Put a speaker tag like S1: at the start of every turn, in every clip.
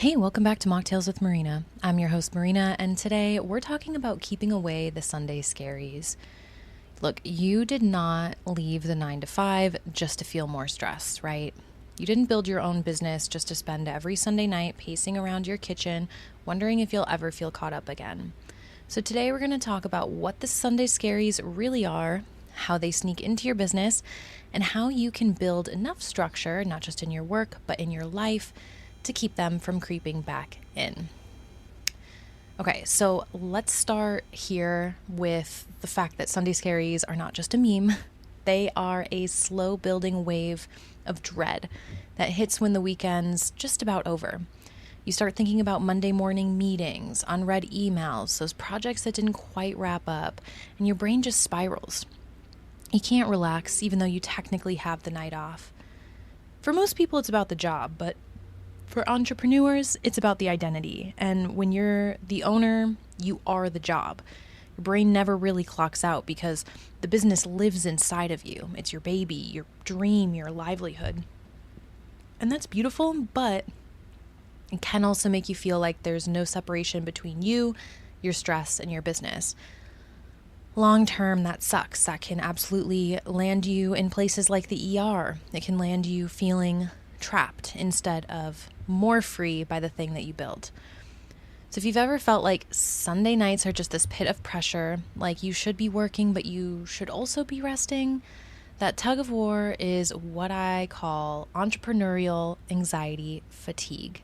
S1: Hey, welcome back to Mocktails with Marina. I'm your host, Marina, and today we're talking about keeping away the Sunday scaries. Look, you did not leave the 9 to 5 just to feel more stress, right? You didn't build your own business just to spend every Sunday night pacing around your kitchen, wondering if you'll ever feel caught up again. So today we're going to talk about what the Sunday scaries really are, how they sneak into your business, and how you can build enough structure, not just in your work, but in your life, to keep them from creeping back in. Okay, so let's start here with the fact that Sunday scaries are not just a meme. They are a slow building wave of dread that hits when the weekend's just about over. You start thinking about Monday morning meetings, unread emails, those projects that didn't quite wrap up, and your brain just spirals. You can't relax even though you technically have the night off. For most people, it's about the job, but for entrepreneurs, it's about the identity. And when you're the owner, you are the job. Your brain never really clocks out because the business lives inside of you. It's your baby, your dream, your livelihood. And that's beautiful, but it can also make you feel like there's no separation between you, your stress, and your business. Long term, that sucks. That can absolutely land you in places like the ER. It can land you feeling trapped instead of more free by the thing that you built. So if you've ever felt like Sunday nights are just this pit of pressure, like you should be working, but you should also be resting, that tug of war is what I call entrepreneurial anxiety fatigue.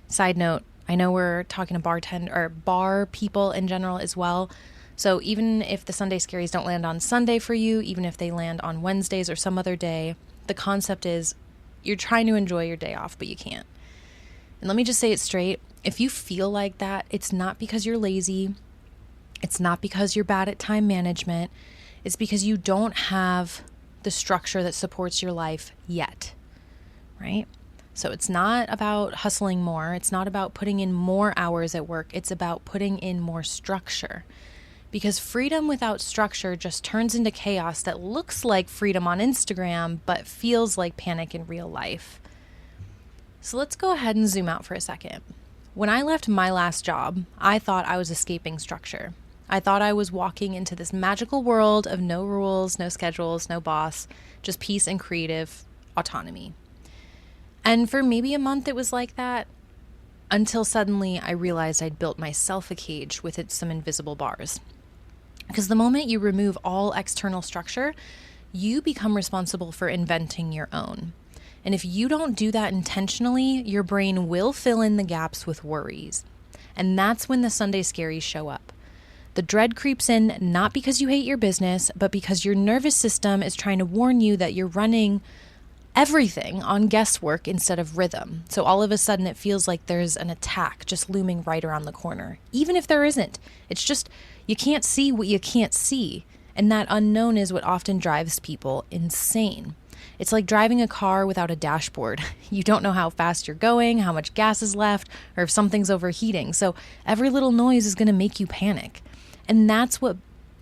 S1: Side note, I know we're talking to bar people in general as well. So even if the Sunday scaries don't land on Sunday for you, even if they land on Wednesdays or some other day, the concept is you're trying to enjoy your day off, but you can't. And let me just say it straight. If you feel like that, it's not because you're lazy. It's not because you're bad at time management. It's because you don't have the structure that supports your life yet, right? So it's not about hustling more. It's not about putting in more hours at work. It's about putting in more structure. Because freedom without structure just turns into chaos that looks like freedom on Instagram, but feels like panic in real life. So let's go ahead and zoom out for a second. When I left my last job, I thought I was escaping structure. I thought I was walking into this magical world of no rules, no schedules, no boss, just peace and creative autonomy. And for maybe a month it was like that, until suddenly I realized I'd built myself a cage with some invisible bars. Because the moment you remove all external structure, you become responsible for inventing your own. And if you don't do that intentionally, your brain will fill in the gaps with worries. And that's when the Sunday scaries show up. The dread creeps in not because you hate your business, but because your nervous system is trying to warn you that you're running everything on guesswork instead of rhythm. So all of a sudden it feels like there's an attack just looming right around the corner. Even if there isn't, it's just you can't see what you can't see. And that unknown is what often drives people insane. It's like driving a car without a dashboard. You don't know how fast you're going, how much gas is left, or if something's overheating. So every little noise is going to make you panic. And that's what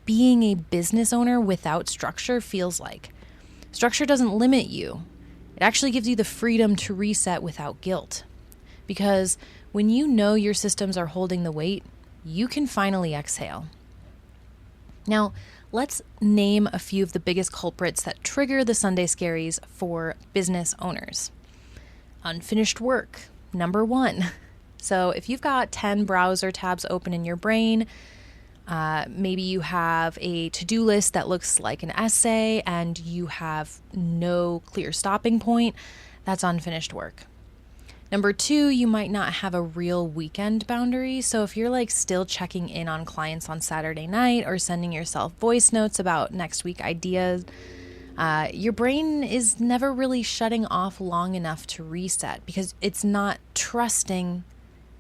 S1: being a business owner without structure feels like. Structure doesn't limit you. It actually gives you the freedom to reset without guilt. Because when you know your systems are holding the weight, you can finally exhale. Now, let's name a few of the biggest culprits that trigger the Sunday scaries for business owners. Unfinished work, number 1. So if you've got 10 browser tabs open in your brain, maybe you have a to-do list that looks like an essay and you have no clear stopping point, that's unfinished work. Number 2, you might not have a real weekend boundary. So if you're like still checking in on clients on Saturday night or sending yourself voice notes about next week ideas, your brain is never really shutting off long enough to reset because it's not trusting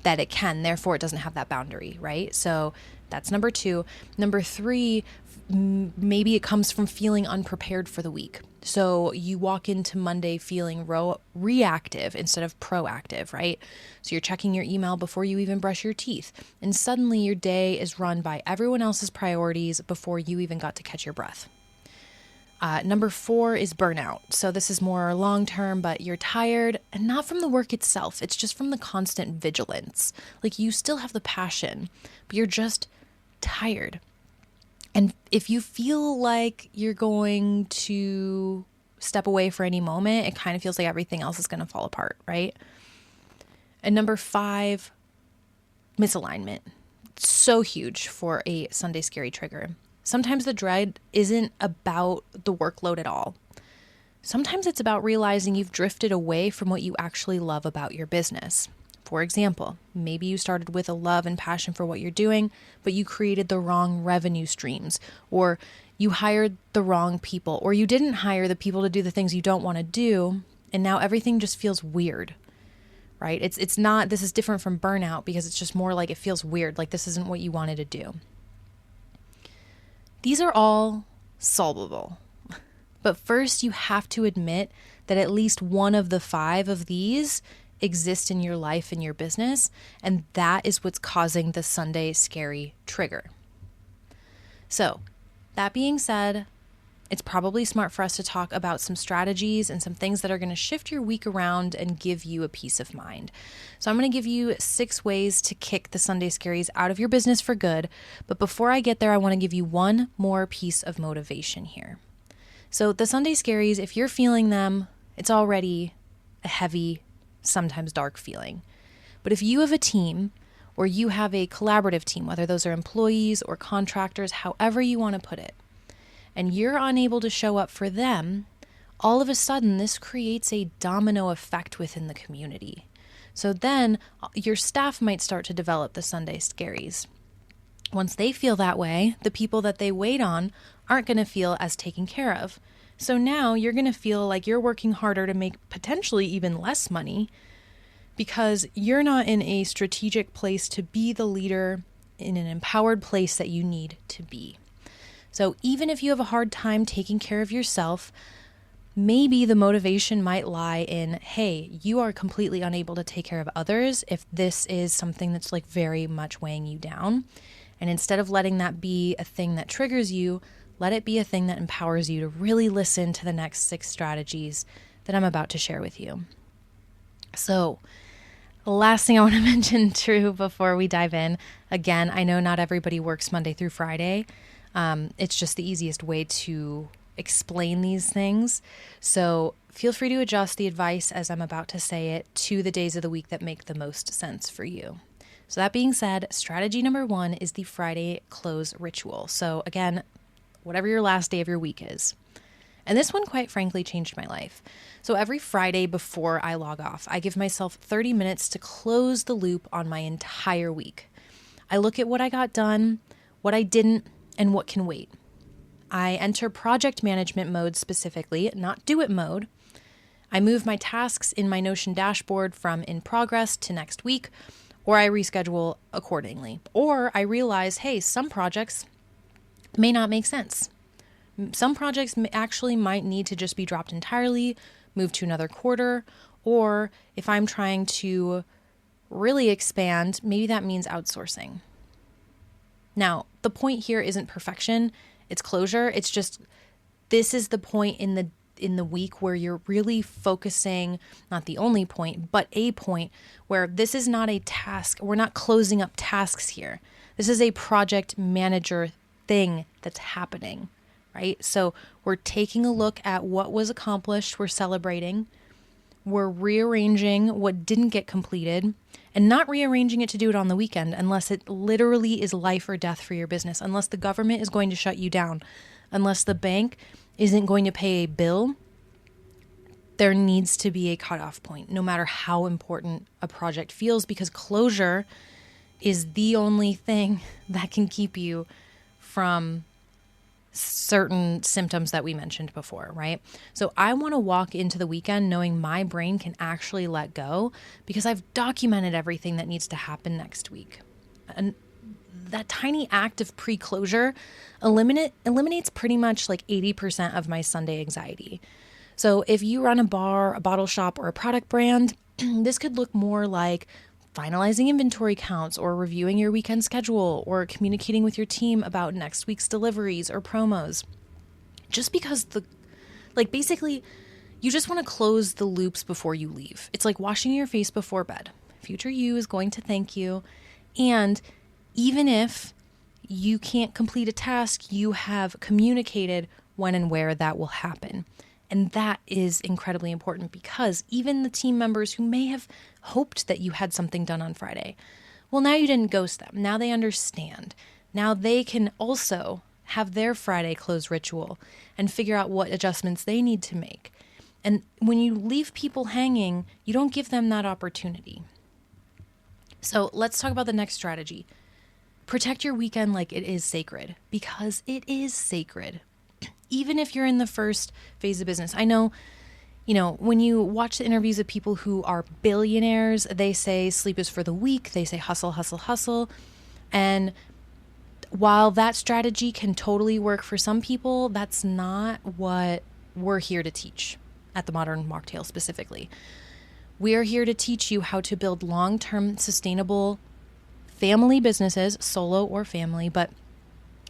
S1: that it can, therefore it doesn't have that boundary, right? So that's number 2. Number 3, maybe it comes from feeling unprepared for the week. So you walk into Monday feeling reactive instead of proactive, right? So you're checking your email before you even brush your teeth. And suddenly your day is run by everyone else's priorities before you even got to catch your breath. Number 4 is burnout. So this is more long-term, but you're tired, and not from the work itself. It's just from the constant vigilance. Like, you still have the passion, but you're just tired. And if you feel like you're going to step away for any moment, it kind of feels like everything else is going to fall apart, right? And number 5, misalignment. So huge for a Sunday scary trigger. Sometimes the dread isn't about the workload at all. Sometimes it's about realizing you've drifted away from what you actually love about your business. For example, maybe you started with a love and passion for what you're doing, but you created the wrong revenue streams, or you hired the wrong people, or you didn't hire the people to do the things you don't want to do, and now everything just feels weird, right? It's not, this is different from burnout because it's just more like it feels weird, like this isn't what you wanted to do. These are all solvable. But first, you have to admit that at least one of the 5 of these exist in your life and your business, and that is what's causing the Sunday scary trigger. So, that being said, it's probably smart for us to talk about some strategies and some things that are going to shift your week around and give you a peace of mind. So I'm going to give you 6 ways to kick the Sunday scaries out of your business for good. But before I get there, I want to give you one more piece of motivation here. So the Sunday scaries, if you're feeling them, it's already a heavy, sometimes dark feeling. But if you have a team, or you have a collaborative team, whether those are employees or contractors, however you want to put it, and you're unable to show up for them, all of a sudden this creates a domino effect within the community. So then your staff might start to develop the Sunday scaries. Once they feel that way, the people that they wait on aren't going to feel as taken care of. So now you're going to feel like you're working harder to make potentially even less money because you're not in a strategic place to be the leader in an empowered place that you need to be. So even if you have a hard time taking care of yourself, maybe the motivation might lie in, hey, you are completely unable to take care of others if this is something that's like very much weighing you down. And instead of letting that be a thing that triggers you, let it be a thing that empowers you to really listen to the next 6 strategies that I'm about to share with you. So the last thing I want to mention, Drew, before we dive in, again, I know not everybody works Monday through Friday. It's just the easiest way to explain these things. So feel free to adjust the advice as I'm about to say it to the days of the week that make the most sense for you. So that being said, strategy number 1 is the Friday close ritual. So again, whatever your last day of your week is. And this one, quite frankly, changed my life. So every Friday before I log off, I give myself 30 minutes to close the loop on my entire week. I look at what I got done, what I didn't, and what can wait. I enter project management mode specifically, not do it mode. I move my tasks in my Notion dashboard from in progress to next week, or I reschedule accordingly. Or I realize, hey, some projects may not make sense. Some projects actually might need to just be dropped entirely, moved to another quarter, or if I'm trying to really expand, maybe that means outsourcing. Now, the point here isn't perfection, it's closure. It's just, this is the point in the week where you're really focusing, not the only point, but a point where this is not a task. We're not closing up tasks here. This is a project manager thing that's happening, right? So we're taking a look at what was accomplished. We're celebrating. We're rearranging what didn't get completed and not rearranging it to do it on the weekend unless it literally is life or death for your business, unless the government is going to shut you down, unless the bank isn't going to pay a bill. There needs to be a cutoff point, no matter how important a project feels, because closure is the only thing that can keep you from certain symptoms that we mentioned before, right? So I want to walk into the weekend knowing my brain can actually let go because I've documented everything that needs to happen next week. And that tiny act of pre-closure eliminates pretty much like 80% of my Sunday anxiety. So if you run a bar, a bottle shop, or a product brand, this could look more like finalizing inventory counts or reviewing your weekend schedule or communicating with your team about next week's deliveries or promos. just because basically you just want to close the loops before you leave. It's like washing your face before bed. Future you is going to thank you. And even if you can't complete a task, you have communicated when and where that will happen. And that is incredibly important, because even the team members who may have hoped that you had something done on Friday, well, now you didn't ghost them. Now they understand. Now they can also have their Friday close ritual and figure out what adjustments they need to make. And when you leave people hanging, you don't give them that opportunity. So let's talk about the next strategy. Protect your weekend like it is sacred, because it is sacred. Even if you're in the first phase of business. I know, when you watch the interviews of people who are billionaires, they say sleep is for the weak. They say hustle, hustle, hustle. And while that strategy can totally work for some people, that's not what we're here to teach at the Modern Mocktail specifically. We are here to teach you how to build long-term sustainable family businesses, solo or family. But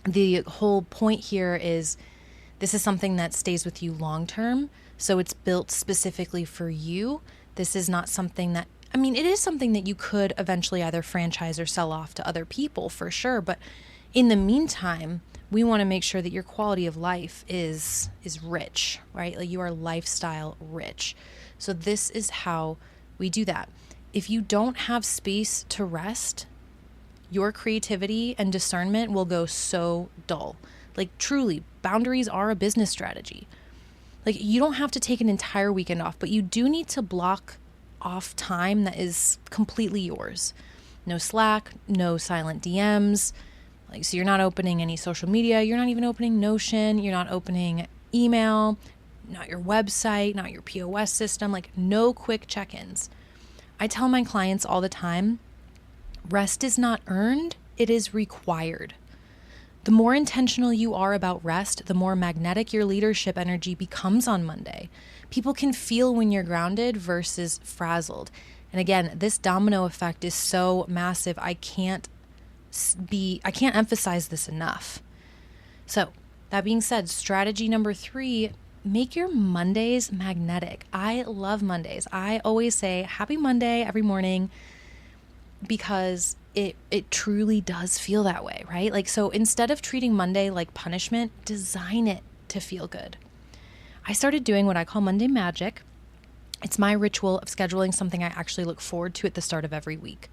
S1: the whole point here is this is something that stays with you long-term. So it's built specifically for you. This is not something that, it is something that you could eventually either franchise or sell off to other people for sure. But in the meantime, we want to make sure that your quality of life is rich, right? Like you are lifestyle rich. So this is how we do that. If you don't have space to rest, your creativity and discernment will go so dull. Like truly, boundaries are a business strategy. Like you don't have to take an entire weekend off, but you do need to block off time that is completely yours. No Slack, no silent DMs. So you're not opening any social media. You're not even opening Notion. You're not opening email, not your website, not your POS system, no quick check-ins. I tell my clients all the time, rest is not earned, it is required. The more intentional you are about rest, the more magnetic your leadership energy becomes on Monday. People can feel when you're grounded versus frazzled. And again, this domino effect is so massive. I can't emphasize this enough. So that being said, strategy number 3, make your Mondays magnetic. I love Mondays. I always say happy Monday every morning, because it truly does feel that way, right? So instead of treating Monday like punishment, design it to feel good. I started doing what I call Monday magic. It's my ritual of scheduling something I actually look forward to at the start of every week.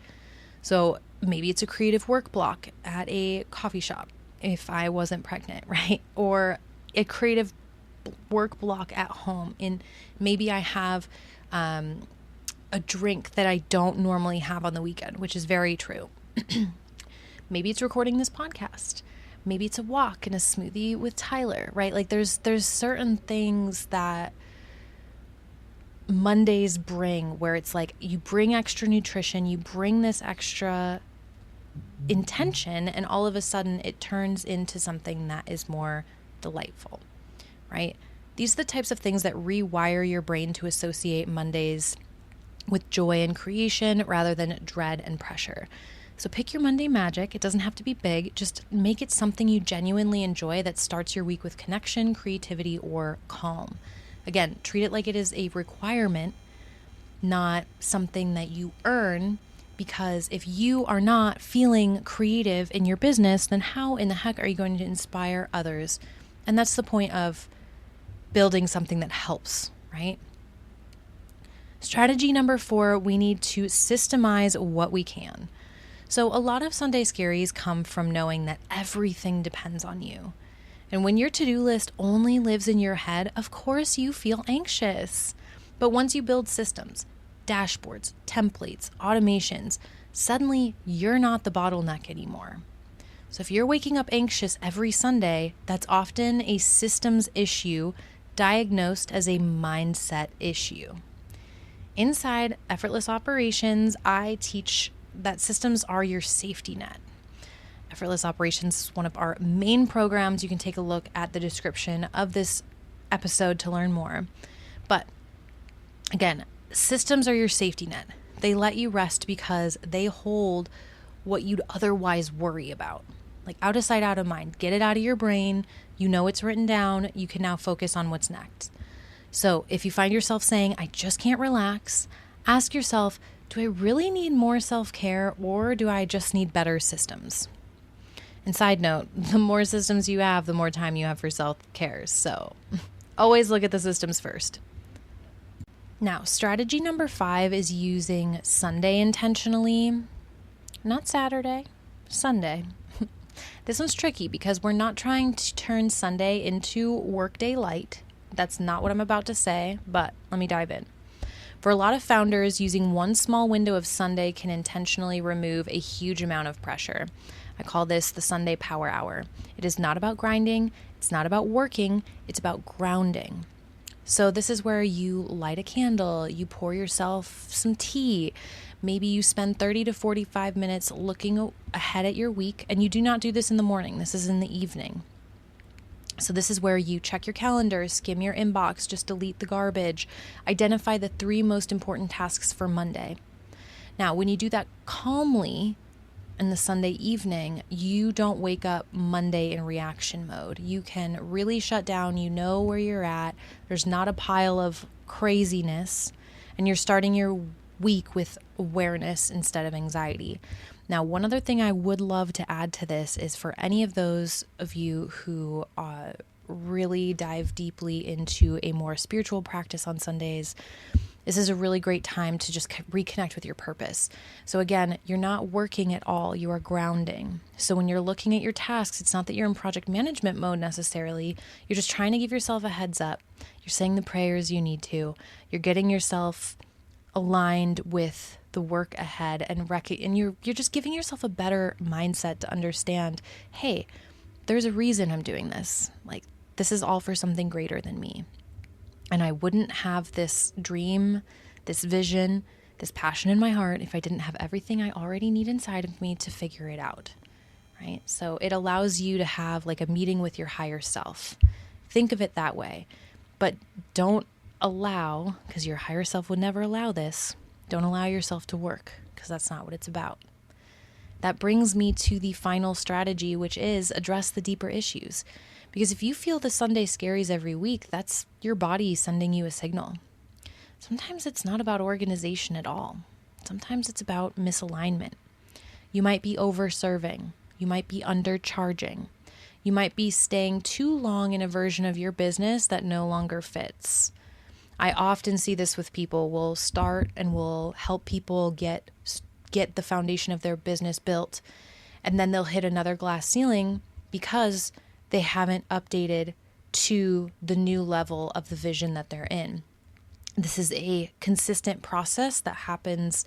S1: So maybe it's a creative work block at a coffee shop if I wasn't pregnant, right? Or a creative work block at home. And maybe I have a drink that I don't normally have on the weekend, which is very true. Maybe it's recording this podcast. Maybe it's a walk and a smoothie with Tyler, right? There's certain things that Mondays bring where it's you bring extra nutrition, you bring this extra intention, and all of a sudden it turns into something that is more delightful, right? These are the types of things that rewire your brain to associate Mondays with joy and creation rather than dread and pressure. So pick your Monday magic. It doesn't have to be big. Just make it something you genuinely enjoy that starts your week with connection, creativity, or calm. Again, treat it like it is a requirement, not something that you earn, because if you are not feeling creative in your business, then how in the heck are you going to inspire others? And that's the point of building something that helps, right? Strategy number 4, we need to systemize what we can. So a lot of Sunday scaries come from knowing that everything depends on you. And when your to-do list only lives in your head, of course you feel anxious. But once you build systems, dashboards, templates, automations, suddenly you're not the bottleneck anymore. So if you're waking up anxious every Sunday, that's often a systems issue diagnosed as a mindset issue. Inside Effortless Operations, I teach that systems are your safety net. Effortless Operations is one of our main programs. You can take a look at the description of this episode to learn more. But again, systems are your safety net. They let you rest because they hold what you'd otherwise worry about. Like out of sight, out of mind. Get it out of your brain. You know it's written down. You can now focus on what's next. So if you find yourself saying, I just can't relax, ask yourself, do I really need more self-care or do I just need better systems? And side note, the more systems you have, the more time you have for self-care. So always look at the systems first. Now, strategy number 5 is using Sunday intentionally. Not Saturday, Sunday. This one's tricky because we're not trying to turn Sunday into workday light. That's not what I'm about to say, but let me dive in. For a lot of founders, using one small window of Sunday can intentionally remove a huge amount of pressure. I call this the Sunday Power Hour. It is not about grinding. It's not about working. It's about grounding. So this is where you light a candle, you pour yourself some tea. Maybe you spend 30 to 45 minutes looking ahead at your week, and you do not do this in the morning. This is in the evening. So this is where you check your calendar, skim your inbox, just delete the garbage, identify the 3 most important tasks for Monday. Now, when you do that calmly in the Sunday evening, you don't wake up Monday in reaction mode. You can really shut down. You know where you're at. There's not a pile of craziness, and you're starting your week with awareness instead of anxiety. Now, one other thing I would love to add to this is for any of those of you who really dive deeply into a more spiritual practice on Sundays, this is a really great time to just reconnect with your purpose. So again, you're not working at all, you are grounding. So when you're looking at your tasks, it's not that you're in project management mode necessarily. You're just trying to give yourself a heads up. You're saying the prayers you need to. You're getting yourself aligned with the work ahead and you're just giving yourself a better mindset to understand, hey, there's a reason I'm doing this. Like, this is all for something greater than me. And I wouldn't have this dream, this vision, this passion in my heart if I didn't have everything I already need inside of me to figure it out, right? So it allows you to have like a meeting with your higher self. Think of it that way. But don't allow, because your higher self would never allow this, don't allow yourself to work, because that's not what it's about. That brings me to the final strategy, which is address the deeper issues. Because if you feel the Sunday scaries every week, that's your body sending you a signal. Sometimes it's not about organization at all. Sometimes it's about misalignment. You might be over-serving. You might be undercharging. You might be staying too long in a version of your business that no longer fits. I often see this with people. We'll start and we'll help people get the foundation of their business built, and then they'll hit another glass ceiling because they haven't updated to the new level of the vision that they're in. This is a consistent process that happens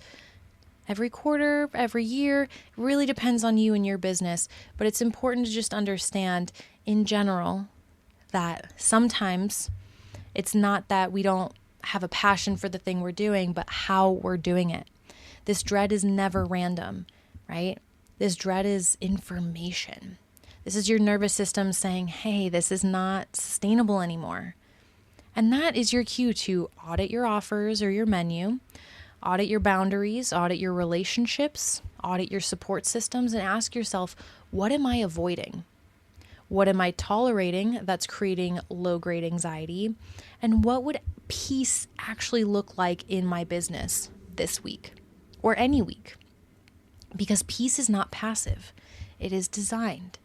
S1: every quarter, every year. It really depends on you and your business, but it's important to just understand in general that sometimes it's not that we don't have a passion for the thing we're doing, but how we're doing it. This dread is never random, right? This dread is information. This is your nervous system saying, hey, this is not sustainable anymore. And that is your cue to audit your offers or your menu, audit your boundaries, audit your relationships, audit your support systems, and ask yourself, what am I avoiding? What am I tolerating that's creating low-grade anxiety? And what would peace actually look like in my business this week or any week? Because peace is not passive. It is designed.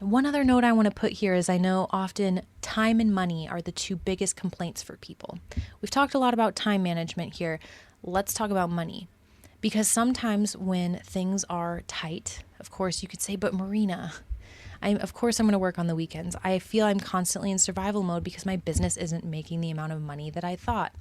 S1: One other note I want to put here is I know often time and money are the 2 biggest complaints for people. We've talked a lot about time management here. Let's talk about money. Because sometimes when things are tight, of course you could say, but Marina, of course I'm going to work on the weekends. I feel I'm constantly in survival mode because my business isn't making the amount of money that I thought.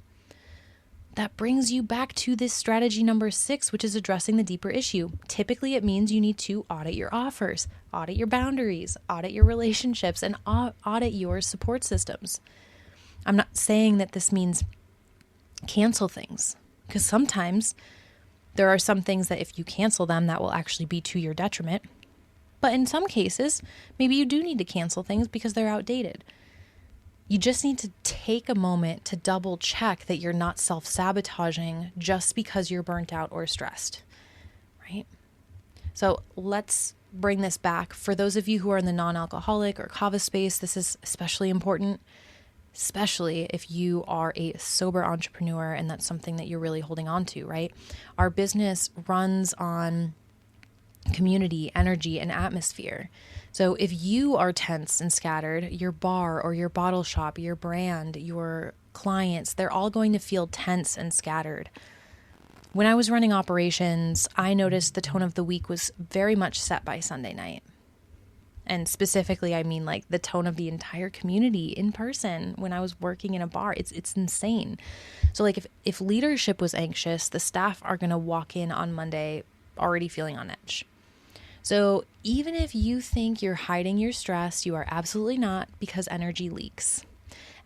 S1: That brings you back to this strategy number 6, which is addressing the deeper issue. Typically, it means you need to audit your offers, audit your boundaries, audit your relationships, and audit your support systems. I'm not saying that this means cancel things, because sometimes there are some things that if you cancel them, that will actually be to your detriment. But in some cases, maybe you do need to cancel things because they're outdated. You just need to take a moment to double check that you're not self-sabotaging just because you're burnt out or stressed, right? So let's bring this back. For those of you who are in the non-alcoholic or kava space, this is especially important, especially if you are a sober entrepreneur and that's something that you're really holding on to, right? Our business runs on community, energy, and atmosphere. So if you are tense and scattered, your bar or your bottle shop, your brand, your clients, they're all going to feel tense and scattered. When I was running operations, I noticed the tone of the week was very much set by Sunday night. And specifically, I mean like the tone of the entire community in person when I was working in a bar. It's insane. So like if leadership was anxious, the staff are going to walk in on Monday already feeling on edge. So even if you think you're hiding your stress, you are absolutely not, because energy leaks.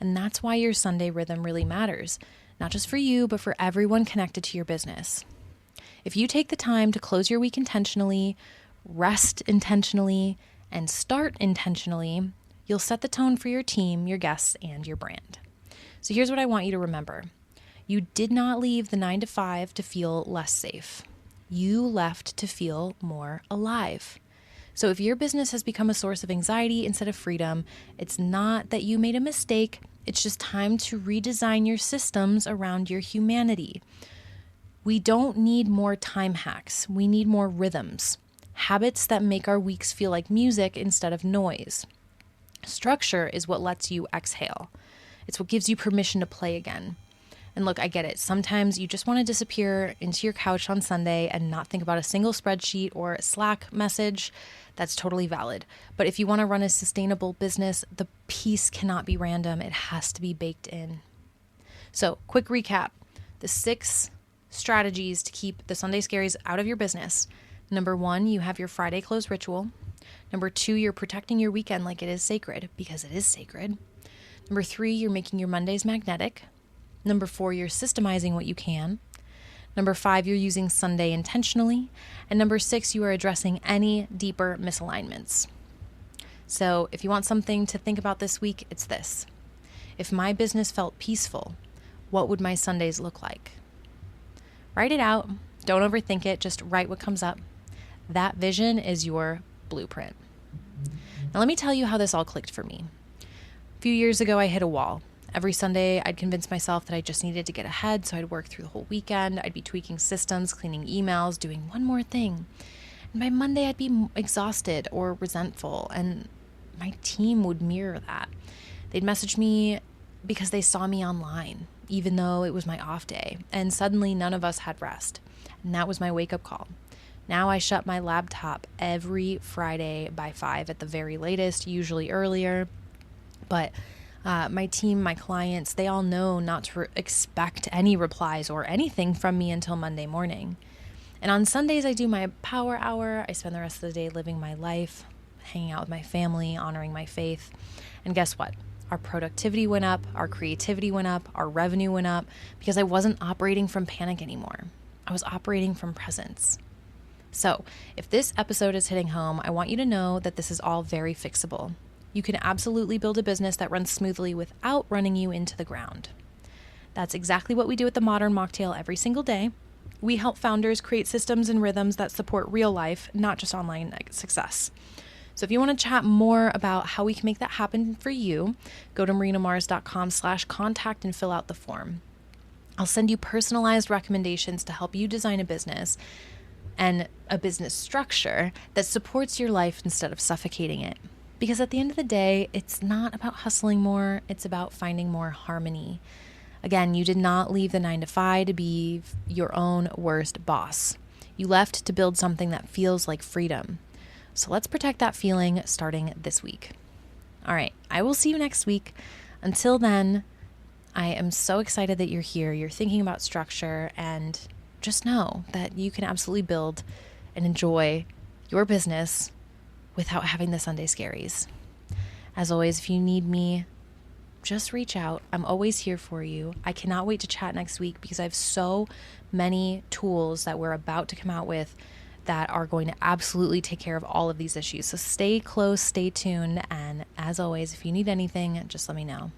S1: And that's why your Sunday rhythm really matters, not just for you, but for everyone connected to your business. If you take the time to close your week intentionally, rest intentionally, and start intentionally, you'll set the tone for your team, your guests, and your brand. So here's what I want you to remember. You did not leave the 9 to 5 to feel less safe. You left to feel more alive. So if your business has become a source of anxiety instead of freedom, it's not that you made a mistake. It's just time to redesign your systems around your humanity. We don't need more time hacks. We need more rhythms, habits that make our weeks feel like music instead of noise. Structure is what lets you exhale. It's what gives you permission to play again. And look, I get it. Sometimes you just want to disappear into your couch on Sunday and not think about a single spreadsheet or Slack message. That's totally valid. But if you want to run a sustainable business, the piece cannot be random. It has to be baked in. So, quick recap. The 6 strategies to keep the Sunday Scaries out of your business. Number 1, you have your Friday close ritual. Number 2, you're protecting your weekend like it is sacred, because it is sacred. Number 3, you're making your Mondays magnetic. Number 4, you're systemizing what you can. Number 5, you're using Sunday intentionally. And number 6, you are addressing any deeper misalignments. So if you want something to think about this week, it's this. If my business felt peaceful, what would my Sundays look like? Write it out. Don't overthink it. Just write what comes up. That vision is your blueprint. Now let me tell you how this all clicked for me. A few years ago, I hit a wall. Every Sunday, I'd convince myself that I just needed to get ahead, so I'd work through the whole weekend. I'd be tweaking systems, cleaning emails, doing one more thing. And by Monday, I'd be exhausted or resentful, and my team would mirror that. They'd message me because they saw me online, even though it was my off day, and suddenly none of us had rest. And that was my wake-up call. Now I shut my laptop every Friday by 5 at the very latest, usually earlier, but my team, my clients, they all know not to expect any replies or anything from me until Monday morning. And on Sundays, I do my power hour. I spend the rest of the day living my life, hanging out with my family, honoring my faith. And guess what? Our productivity went up, our creativity went up, our revenue went up, because I wasn't operating from panic anymore. I was operating from presence. So if this episode is hitting home, I want you to know that this is all very fixable. You can absolutely build a business that runs smoothly without running you into the ground. That's exactly what we do at the Modern Mocktail every single day. We help founders create systems and rhythms that support real life, not just online success. So if you want to chat more about how we can make that happen for you, go to marinamars.com/contact and fill out the form. I'll send you personalized recommendations to help you design a business and a business structure that supports your life instead of suffocating it. Because at the end of the day, it's not about hustling more, it's about finding more harmony. Again, you did not leave the 9 to 5 to be your own worst boss. You left to build something that feels like freedom. So let's protect that feeling starting this week. All right, I will see you next week. Until then, I am so excited that you're here, you're thinking about structure, and just know that you can absolutely build and enjoy your business without having the Sunday Scaries. As always, if you need me, just reach out. I'm always here for you. I cannot wait to chat next week because I have so many tools that we're about to come out with that are going to absolutely take care of all of these issues. So stay close, stay tuned, and as always, if you need anything, just let me know.